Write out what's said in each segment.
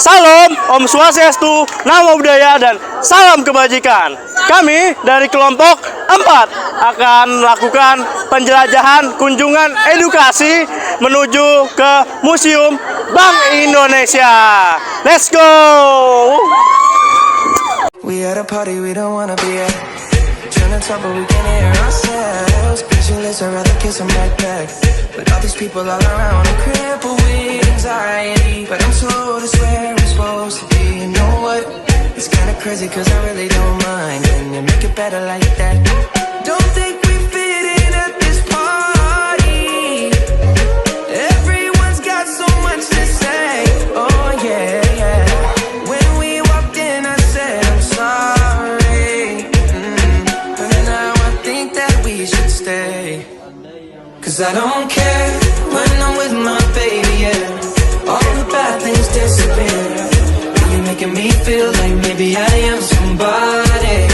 Salam, Om Swastiastu, Namo Buddhaya, dan salam kebajikan. Kami dari kelompok 4 akan melakukan penjelajahan kunjungan edukasi menuju ke Museum Bank Indonesia. Let's go! We at a party we don't wanna be at. Trying to talk but we can't hear ourselves. Pictureless, I'd rather kiss them right back. But all these people all around are crippled with anxiety. But I'm told it's where I'm supposed to be. You know what? It's kinda crazy cause I really don't mind. Can you make it better like that? Don't think we fit in at this party. Everyone's got so much to say. Oh yeah, yeah. When we walked in I said I'm sorry. But now I think that we should stay. Cause I don't care when I'm with my baby, yeah. All the bad things disappear. You're making me feel like maybe I am somebody.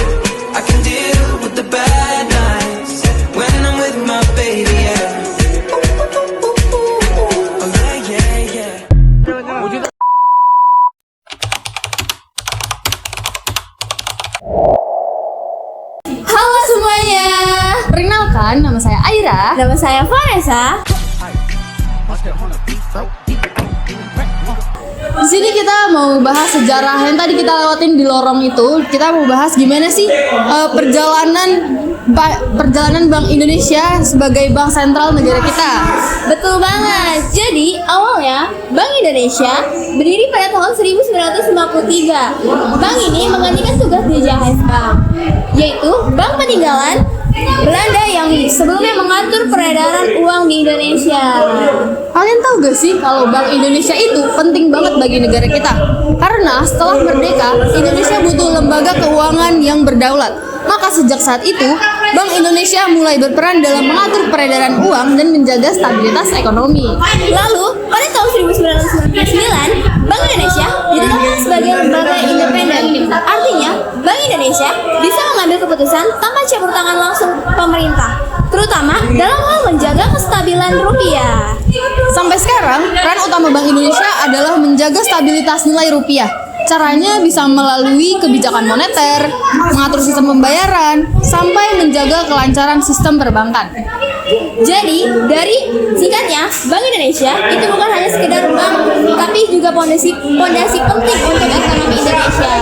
I can deal with the bad nights when I'm with my baby, yeah. Oh yeah, yeah, yeah. Halo semuanya, perkenalkan nama saya Aira. Nama saya Vanessa. Di sini kita mau bahas sejarah yang tadi kita lewatin di lorong itu. Kita mau bahas gimana sih perjalanan Bank Indonesia sebagai bank sentral negara kita. Betul banget. Jadi awalnya Bank Indonesia berdiri pada tahun 1953. Bank ini menggantikan tugas DJHS Bank, yaitu bank peninggalan Belanda yang sebelumnya mengatur peredaran uang di Indonesia. Kalian tahu gak sih kalau Bank Indonesia itu penting banget bagi negara kita? Karena setelah merdeka, Indonesia butuh lembaga keuangan yang berdaulat. Maka sejak saat itu, Bank Indonesia mulai berperan dalam mengatur peredaran uang dan menjaga stabilitas ekonomi. Lalu, pada tahun 1999, Bank Indonesia ditetapkan sebagai lembaga independen. Artinya, Bank Indonesia bisa mengambil keputusan tanpa campur tangan langsung pemerintah, terutama dalam hal menjaga kestabilan rupiah. Sampai sekarang, peran utama Bank Indonesia adalah menjaga stabilitas nilai rupiah. Caranya bisa melalui kebijakan moneter, mengatur sistem pembayaran, sampai menjaga kelancaran sistem perbankan. Jadi, dari singkatnya, Bank Indonesia itu bukan hanya sekedar bank, tapi juga pondasi penting untuk ekonomi Indonesia.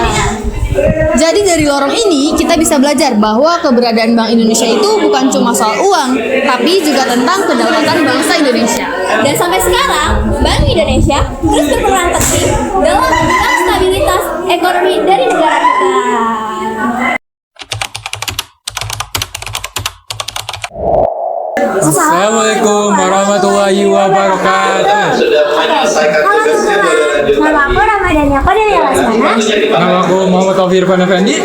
Jadi dari lorong ini kita bisa belajar bahwa keberadaan Bank Indonesia itu bukan cuma soal uang, tapi juga tentang kedaulatan bangsa Indonesia. Dan sampai sekarang, Bank Indonesia terus berperan penting dalam menjaga stabilitas ekonomi dari negara kita. Assalamualaikum warahmatullahi wabarakatuh. Halo teman-teman, nama aku Ramadhani Kodelia Lasmana. Nama aku Muhammad Taufir Irfan Effendi.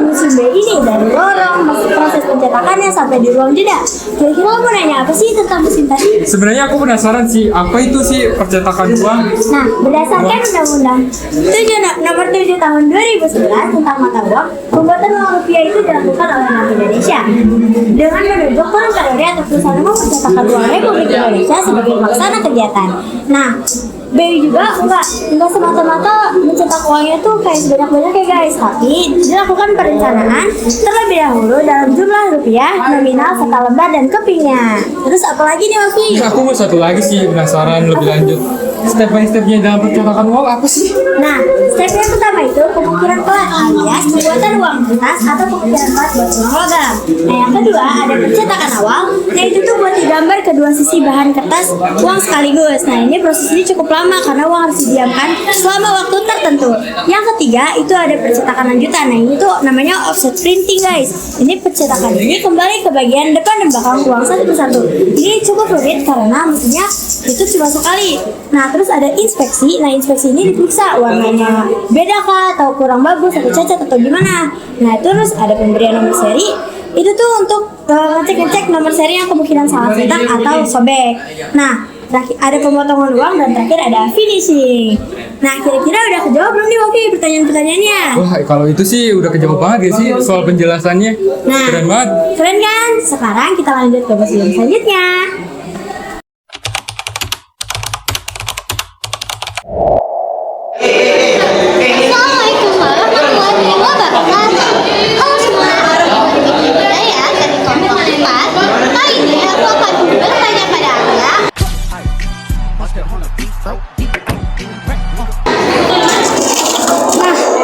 Museum ini dari lorong, proses pencetakannya sampai di ruang jeda. Kira-kira lo mau nanya apa sih tentang mesin tadi? Sebenarnya aku penasaran sih, apa itu sih percetakan uang? Nah, berdasarkan Undang-Undang 7 Nomor 7 Tahun 2011 tentang mata uang, pembuatan uang rupiah itu dilakukan oleh Bank Indonesia dengan menunjuk Bank Karori atau perusahaan umum percetakan uang Republik Indonesia sebagai pelaksana kegiatan. Nah, BI juga enggak semata-mata mencetak uangnya tuh kayak sebanyak-banyaknya guys, tapi dilakukan perencanaan terlebih dahulu dalam jumlah rupiah, nominal, serta lembar dan kepingnya. Terus apalagi nih Mas Wi? Aku mau satu lagi sih, penasaran lebih lanjut. Step by stepnya dalam percetakan uang apa sih? Nah, step yang pertama itu pengukuran pelat alias pembuatan uang kertas atau pengukuran pelat buat uang logam. Nah, yang kedua ada pencetakan awal, yaitu tuh buat digambar kedua sisi bahan kertas uang sekaligus. Nah, ini proses ini cukup lama karena uang harus didiamkan selama waktu tertentu. Yang ketiga itu ada pencetakan lanjutan. Nah, ini tuh namanya offset printing guys. Ini pencetakan ini kembali ke bagian depan dan belakang uang satu persatu. Ini cukup rumit karena mesinnya itu cuma sekali. Nah, terus ada inspeksi. Nah, inspeksi ini diperiksa warnanya beda kah atau kurang bagus atau cacat atau gimana. Nah, terus ada pemberian nomor seri. Itu tuh untuk ngecek nomor seri yang kemungkinan salah cetak atau sobek. Nah, terakhir ada pemotongan uang, dan terakhir ada finishing. Nah, kira-kira udah kejawab belum nih Wofi pertanyaan-pertanyaannya? Wah, kalau itu sih udah kejauh banget ya sih soal penjelasannya. Nah, Keren banget. keren kan? Sekarang kita lanjut ke museum selanjutnya. Assalamualaikum warahmatullahi wabarakatuh. Halo semua, begitu budaya dari kelompok 4. Kali ini aku akan bertanya pada Anda.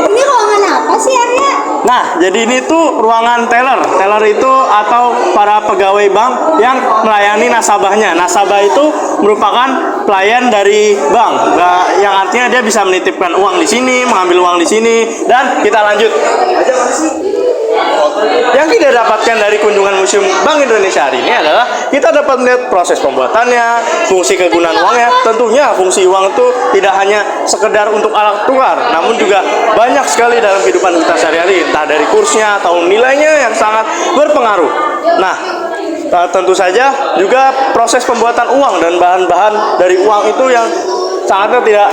Ini ruangan apa sih, Arya? Nah, jadi ini tuh ruangan teller. Teller itu atau para pegawai bank yang melayani nasabahnya. Nasabah itu merupakan pelayan dari bank, yang artinya dia bisa menitipkan uang di sini, mengambil uang di sini, dan kita lanjut. Yang kita dapatkan dari kunjungan Museum Bank Indonesia hari ini adalah kita dapat melihat proses pembuatannya, fungsi kegunaan uangnya. Tentunya fungsi uang itu tidak hanya sekedar untuk alat tukar, namun juga banyak sekali dalam kehidupan kita sehari-hari, entah dari kursnya atau nilainya yang sangat berpengaruh. Nah, tentu saja juga proses pembuatan uang dan bahan-bahan dari uang itu yang sangatnya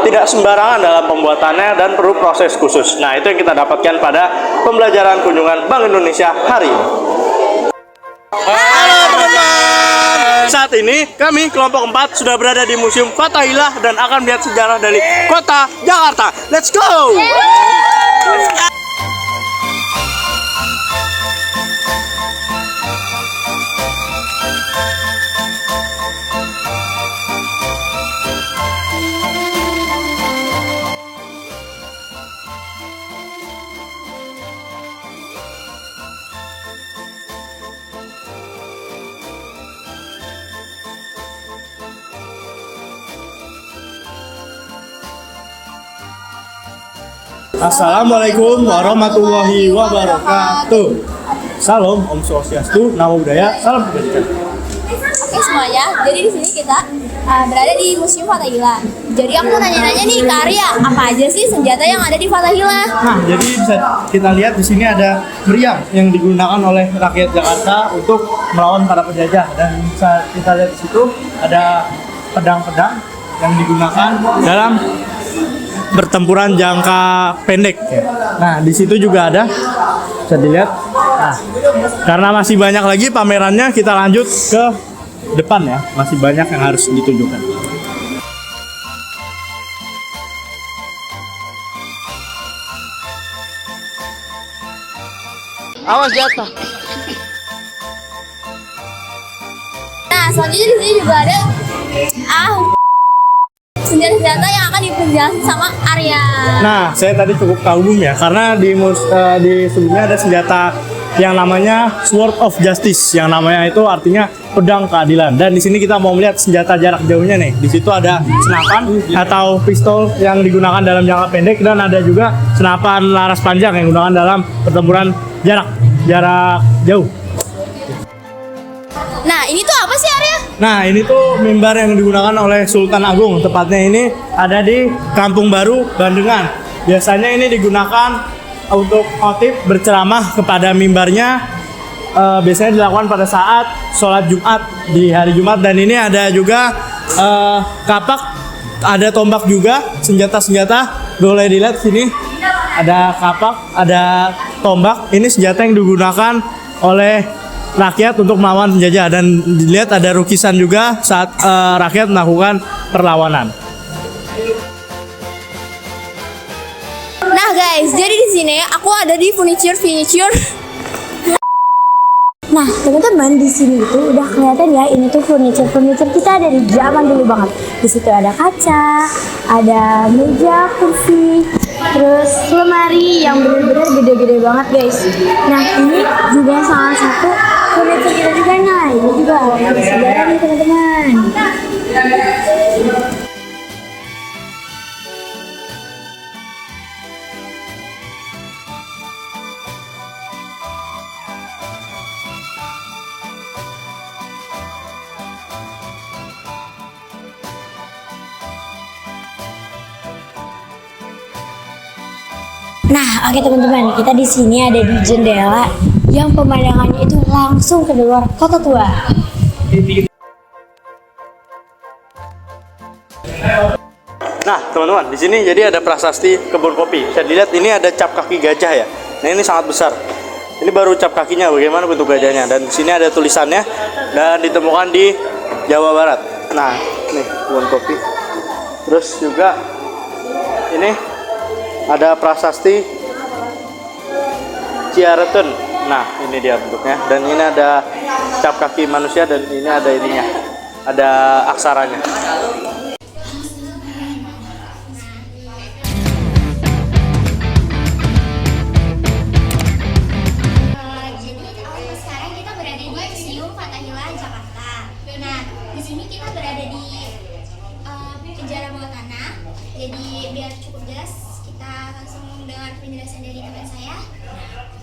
tidak sembarangan dalam pembuatannya dan perlu proses khusus. Nah, itu yang kita dapatkan pada pembelajaran kunjungan Bank Indonesia hari ini. Halo teman-teman. Saat ini kami kelompok 4 sudah berada di Museum Fathahillah dan akan melihat sejarah dari kota Jakarta. Let's go. Assalamualaikum warahmatullahi wabarakatuh. Salam, Om Swastiastu, Namo Buddhaya, salam kebajikan. Oke semuanya, jadi di sini kita berada di Museum Fathahillah. Jadi aku mau nanya-nanya nih ke Arya, apa aja sih senjata yang ada di Fathahillah? Nah, jadi bisa kita lihat di sini ada meriam yang digunakan oleh rakyat Jakarta untuk melawan para penjajah, dan bisa kita lihat di situ ada pedang-pedang yang digunakan dalam pertempuran jangka pendek. Nah, di situ juga ada, bisa dilihat. Nah, karena masih banyak lagi pamerannya, kita lanjut ke depan ya. Masih banyak yang harus ditunjukkan. Awas jatuh. Nah, selanjutnya di sini juga ada senjata-senjata yang akan dipenjelasin sama Arya. Nah, saya tadi cukup kagum ya, karena di sebelumnya ada senjata yang namanya Sword of Justice, yang namanya itu artinya pedang keadilan. Dan di sini kita mau melihat senjata jarak jauhnya nih. Di situ ada senapan atau pistol yang digunakan dalam jangka pendek, dan ada juga senapan laras panjang yang digunakan dalam pertempuran jarak jauh. Nah, ini tuh apa sih Arya? Nah, ini tuh mimbar yang digunakan oleh Sultan Agung. Tepatnya ini ada di Kampung Baru, Bandengan. Biasanya ini digunakan untuk khotib berceramah kepada mimbarnya. Biasanya dilakukan pada saat sholat Jumat di hari Jumat. Dan ini ada juga kapak, ada tombak juga, senjata-senjata. Boleh dilihat sini. Ada kapak, ada tombak. Ini senjata yang digunakan oleh rakyat untuk melawan penjajah, dan dilihat ada lukisan juga saat rakyat melakukan perlawanan. Nah guys, jadi di sini aku ada di furniture. Nah, teman-teman, di sini itu udah kelihatan ya, ini tuh furniture kita dari zaman dulu banget. Di situ ada kaca, ada meja, kursi, terus lemari yang bener-bener gede-gede banget guys. Nah, ini juga salah satu furniture kita juga. Nah, ini juga ada sejarah nih teman-teman. Nah, oke teman-teman, kita di sini ada di jendela yang pemandangannya itu langsung ke luar kota tua. Nah, teman-teman, di sini jadi ada prasasti kebun kopi. Bisa dilihat ini ada cap kaki gajah ya. Nah, ini sangat besar. Ini baru cap kakinya, bagaimana bentuk gajahnya. Dan di sini ada tulisannya dan ditemukan di Jawa Barat. Nah, nih kebun kopi. Terus juga ini ada prasasti Ciaretun. Nah, ini dia bentuknya. Dan ini ada cap kaki manusia dan ini ada ininya. Ada aksaranya. Jadi sekarang kita berada di Museum Fathahillah Jakarta. Nah, di sini kita berada di penjara bawah tanah. Jadi biar cukup jelas, kita langsung mendengar penjelasan dari teman saya.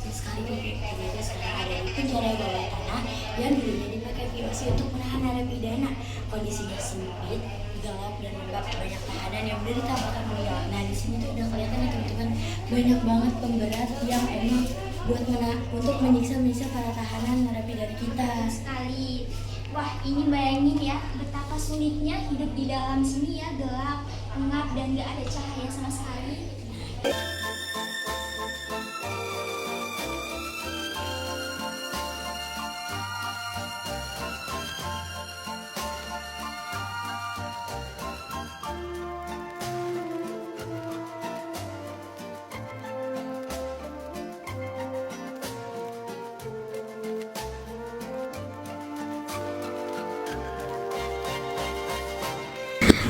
Sekali kita sudah ada di penjara bawah tanah yang dulunya dipakai POC untuk menahan narapidana. Kondisinya sempit, gelap dan lembab, banyak tahanan yang menderita bahkan meninggal. Nah di sini tuh udah kelihatan ya teman-teman, banyak banget pemberat yang emang buat untuk menyiksa para tahanan narapidana kita. Sekali. Wah, ini bayangin ya betapa sulitnya hidup di dalam sini ya, gelap, pengap dan gak ada cahaya sama sekali.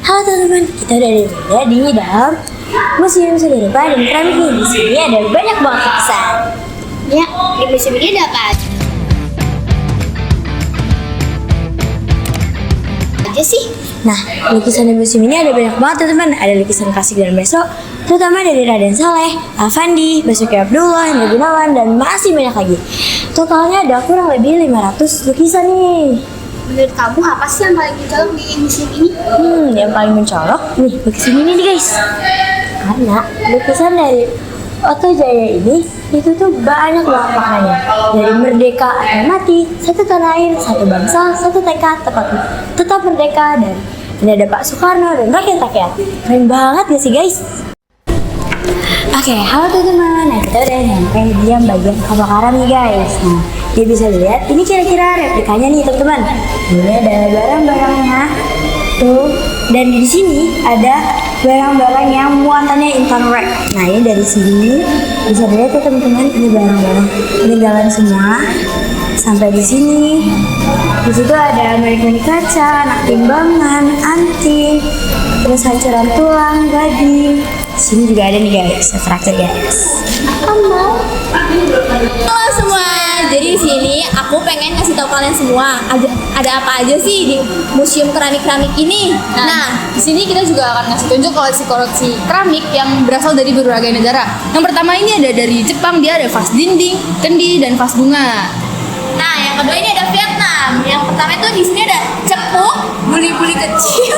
Halo teman-teman, kita udah berada di dalam Museum Seni Rupa dan Keramik nih. Di sini ada banyak banget lukisan. Ya, di museum ini ada apa aja sih? Nah, lukisan di museum ini ada banyak banget teman-teman. Ada lukisan klasik dan besok, terutama dari Raden Saleh, Afandi, Basuki Abdullah, Hendra Gunawan, dan masih banyak lagi. Totalnya ada kurang lebih 500 lukisan nih. Menurut kamu apa sih yang paling mencolok di museum ini? Yang paling mencolok nih lukisan ini nih guys. Karena lukisan dari Oto Jaya ini itu tuh banyak banget maknanya. Dari merdeka atau mati, satu tanah air, satu bangsa, satu tekad, tetap merdeka, dan ini ada Pak Soekarno dan rakyat-rakyat. Keren banget gak sih guys? Oke, halo teman-teman. Nah, kita udah nyampe di yang bagian kebakaran nih guys. Nah, dia bisa lihat ini kira-kira replikanya nih teman-teman. Ini ada barang-barangnya tuh, dan di sini ada barang-barang yang muatannya internet. Nah, ini dari sini bisa dilihat ya teman-teman, ini barang-barang peninggalan semua. Sampai di sini. Di situ ada merek-merek kaca, anak timbangan, anting, terus hancuran tulang, gading. Di sini juga ada nih guys, yang terakhir guys. Halo semua, jadi di sini aku pengen ngasih tahu kalian semua ada apa aja sih di museum keramik ini. Nah, di sini kita juga akan ngasih tunjuk koleksi keramik yang berasal dari berbagai negara. Yang pertama ini ada dari Jepang, dia ada vas dinding, kendi, dan vas bunga. Nah, yang kedua ini ada Vietnam. Yang pertama itu di sini ada cepuk, buli-buli kecil,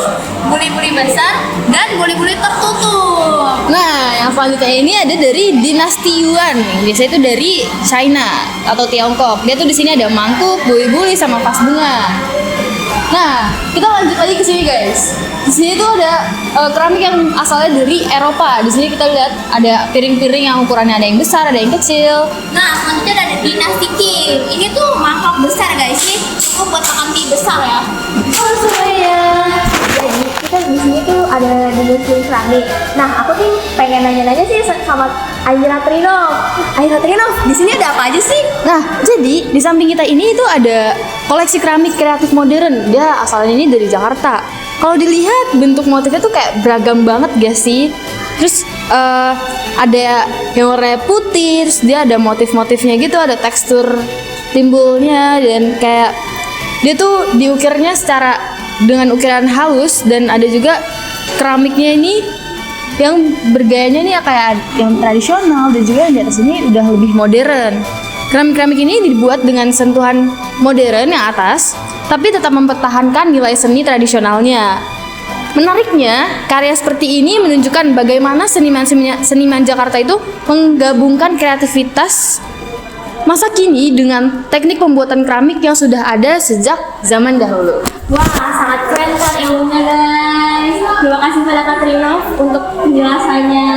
buli-buli besar, dan buli-buli tertutup. Nah, yang selanjutnya ini ada dari dinasti Yuan. Biasanya itu dari China atau Tiongkok. Dia tuh di sini ada mangkuk, buli-buli, sama vas bunga. Nah, kita lanjut lagi ke sini guys. Di sini tuh ada keramik yang asalnya dari Eropa. Di sini kita lihat ada piring-piring yang ukurannya ada yang besar, ada yang kecil. Nah, selanjutnya ada dinasti Qing. Ini tuh mangkok besar guys, ini cukup buat makan mie besar ya. Halo semuanya. Jadi kita di sini tuh ada di museum keramik. Nah, aku tuh pengen nanya-nanya sih sama Aira Trinov. Aira Trinov, di sini ada apa aja sih? Nah, jadi di samping kita ini itu ada koleksi keramik kreatif modern. Dia asalnya ini dari Jakarta. Kalau dilihat bentuk motifnya tuh kayak beragam banget gak sih? Terus ada yang warnanya putih, terus dia ada motif-motifnya gitu, ada tekstur timbulnya, dan kayak dia tuh diukirnya secara dengan ukiran halus, dan ada juga keramiknya ini yang bergayanya nih kayak yang tradisional, dan juga yang di atas ini udah lebih modern. Keramik-keramik ini dibuat dengan sentuhan modern yang atas, tapi tetap mempertahankan nilai seni tradisionalnya. Menariknya, karya seperti ini menunjukkan bagaimana seniman Jakarta itu menggabungkan kreativitas masa kini dengan teknik pembuatan keramik yang sudah ada sejak zaman dahulu. Wah, sangat keren menemukan ilmunya guys. Terima kasih pada Kak Trino untuk penjelasannya.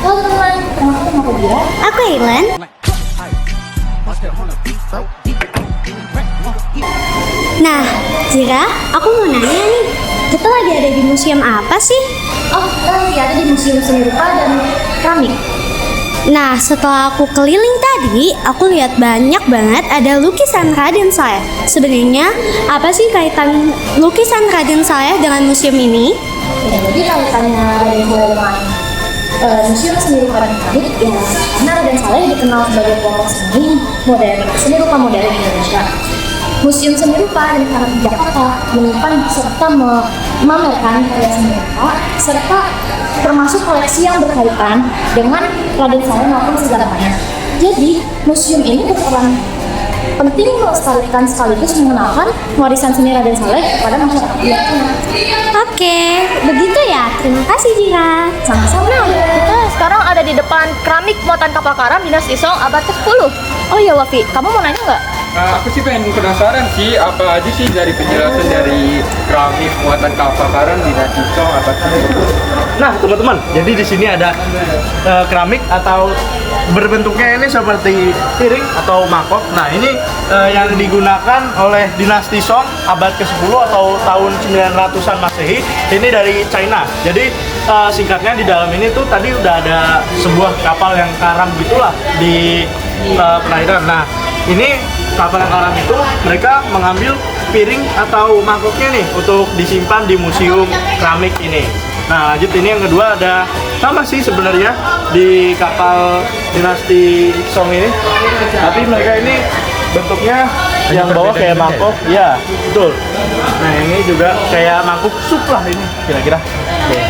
Halo teman, perkenalkan nama aku Dira. Aku Ailen. Nah, Zira, aku mau nanya nih, kita lagi ada di museum apa sih? Oh, kita lagi ada di Museum Seni Rupa dan Keramik. Nah, setelah aku keliling tadi, aku lihat banyak banget ada lukisan Raden Saleh. Sebenarnya, apa sih kaitan lukisan Raden Saleh dengan museum ini? Ya, jadi kaitannya Raden Saleh dengan Museum Seni Rupa dan Keramik ya, karena Raden Saleh dikenal sebagai pelopor seni rupa modern di Indonesia. Museum Seni Rupa dan Keramik Jakarta menyimpan serta memamerkan karya seni rupa serta termasuk koleksi yang berkaitan dengan Raden Saleh maupun sejarahnya. Jadi, museum ini berperan penting melestarikan sekaligus mengenalkan warisan seni Raden Saleh kepada masyarakat Indonesia. Oke, begitu ya. Terima kasih, Jira. Sama-sama. Kita sekarang ada di depan keramik muatan kapal karam dinasti Song abad ke-10. Oh iya Wafi, kamu mau nanya nggak? Aku sih pengen penasaran sih, apa aja sih dari penjelasan dari keramik muatan kapal karam di Dinasti Song abad ke-10. Nah, teman-teman, jadi di sini ada keramik atau berbentuknya ini seperti piring atau mangkok. Nah, ini yang digunakan oleh Dinasti Song abad ke-10 atau tahun 900-an Masehi. Ini dari China. Jadi singkatnya di dalam ini tuh tadi udah ada sebuah kapal yang karam gitulah di perairan. Nah, ini kapal yang karam itu mereka mengambil piring atau mangkoknya nih untuk disimpan di museum keramik ini. Nah, lanjut ini yang kedua ada sama sih sebenarnya di kapal dinasti Song ini, tapi mereka ini bentuknya yang bawah kayak mangkok, ya betul. Nah, ini juga kayak mangkuk sup lah ini kira-kira. Oke.